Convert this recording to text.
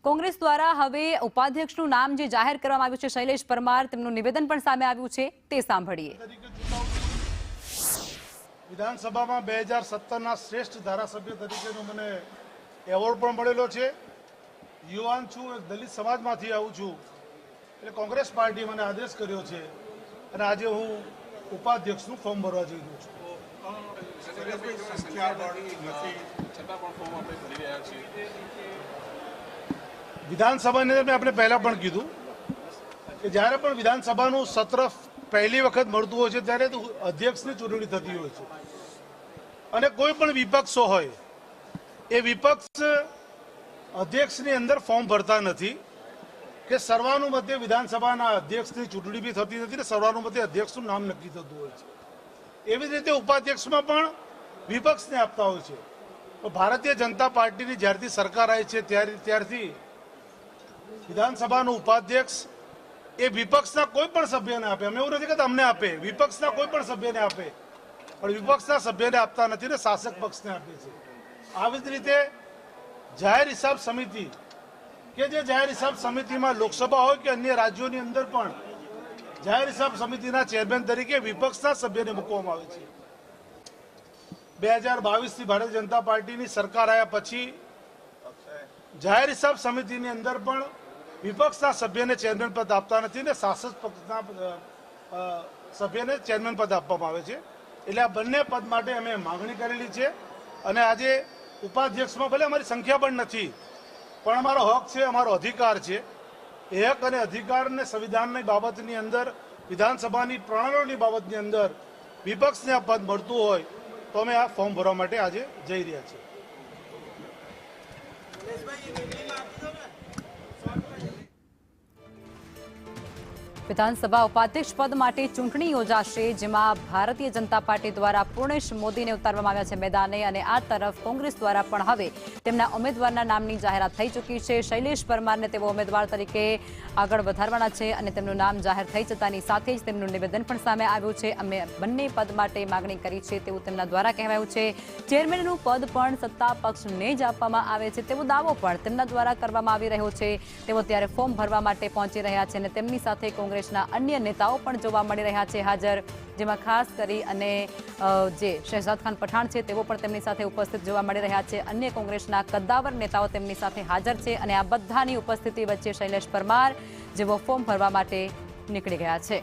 કોંગ્રેસ દ્વારા હવે ઉપાધ્યક્ષનું નામ જે જાહેર કરવામાં આવ્યું છે શૈલેષ પરમાર, તેમનું નિવેદન પણ સામે આવ્યું છે, તે સાંભળીએ. વિધાનસભામાં 2017ના શ્રેષ્ઠ ધારાસભ્ય તરીકેનો મને એવોર્ડ પણ મળેલો છે. યુવાન છું, એક દલિત સમાજમાંથી આવું છું, એટલે કોંગ્રેસ પાર્ટી મને આદેશ કર્યો છે અને આજે હું ઉપાધ્યક્ષનું ફોર્મ ભરવા જઈ રહ્યો છું. વિધાનસભાની અંદર આપણે પહેલા પણ કીધું કે જ્યારે પણ વિધાનસભાનું સત્ર પહેલી વખત મળતું હોય છે ત્યારે અધ્યક્ષની ચૂંટણી થતી હોય છે અને કોઈ પણ વિપક્ષો હોય એ વિપક્ષ અધ્યક્ષની અંદર ફોર્મ ભરતા નથી કે સર્વાનુમતે વિધાનસભાના અધ્યક્ષની ચૂંટણી બી થતી નથી ને સર્વાનુમતે અધ્યક્ષનું નામ નક્કી થતું હોય છે. એવી જ રીતે ઉપાધ્યક્ષમાં પણ વિપક્ષને આપતા હોય છે. તો ભારતીય જનતા પાર્ટીની જ્યારથી સરકાર આવી છે ત્યારથી વિધાનસભાનો ઉપાધ્યક્ષ એ વિપક્ષના કોઈ પણ સભ્યને આપે. અમે એવું નથી કહેતા અમને આપે, વિપક્ષના કોઈ પણ સભ્યને આપે, પણ વિપક્ષના સભ્યને આપતા નથી ને શાસક પક્ષને આપે છે. આવી જ રીતે જાહેર હિસાબ સમિતિ કે જે જાહેર હિસાબ સમિતિમાં લોકસભા હોય કે અન્ય રાજ્યોની અંદર પણ જાહેર હિસાબ સમિતિના ચેરમેન તરીકે વિપક્ષના સભ્યને મૂકવામાં આવે છે. 2022થી ભારતીય જનતા પાર્ટીની સરકાર આવ્યા પછી જાહેર હિસાબ સમિતિની અંદર પણ વિપક્ષના સભ્યને ચેરમેન પદ આપતા નથી ને શાસક પક્ષના સભ્યને ચેરમેન પદ આપવામાં આવે છે. એટલે આ બંને પદ માટે અમે માંગણી કરેલી છે અને આજે ઉપાધ્યક્ષમાં ભલે અમારી સંખ્યા પણ નથી, પણ અમારો હક છે, અમારો અધિકાર છે. એ હક અને અધિકારને સંવિધાનની બાબતની અંદર, વિધાનસભાની પ્રણાલીની બાબતની અંદર વિપક્ષને આ પદ મળતું હોય તો અમે આ ફોર્મ ભરવા માટે આજે જઈ રહ્યા છીએ. વિધાનસભા ઉપાધ્યક્ષ પદ માટે ચૂંટણી યોજાશે, જેમાં ભારતીય જનતા પાર્ટી દ્વારા પૂર્ણેશ મોદીને ઉતારવામાં આવ્યા છે મેદાને, અને આ તરફ કોંગ્રેસ દ્વારા પણ હવે તેમના ઉમેદવારના નામની જાહેરાત થઈ ચૂકી છે. શૈલેષ પરમારને તેઓ ઉમેદવાર તરીકે આગળ વધારવાના છે અને તેમનું નામ જાહેર થઈ જતાની સાથે જ તેમનું નિવેદન પણ સામે આવ્યું છે. અમે બંને પદ માટે માગણી કરી છે તેવું તેમના દ્વારા કહેવાયું છે. ચેરમેનનું પદ પણ સત્તા પક્ષને જ આપવામાં આવે છે તેવો દાવો પણ તેમના દ્વારા કરવામાં આવી રહ્યો છે. તેઓ ત્યારે ફોર્મ ભરવા માટે પહોંચી રહ્યા છે અને તેમની સાથે કોંગ્રેસ અન્ય નેતાઓ પણ જોવા મળી રહ્યા છે હાજર, જેમાં ખાસ કરી અને જે શહેજાદ ખાન પઠાણ છે તેઓ પણ તેમની સાથે ઉપસ્થિત જોવા મળી રહ્યા છે. અન્ય કોંગ્રેસના કદ્દાવર નેતાઓ તેમની સાથે હાજર છે અને આ બધાની ઉપસ્થિતિ વચ્ચે શૈલેષ પરમાર જેઓ ફોર્મ ભરવા માટે નીકળી ગયા છે.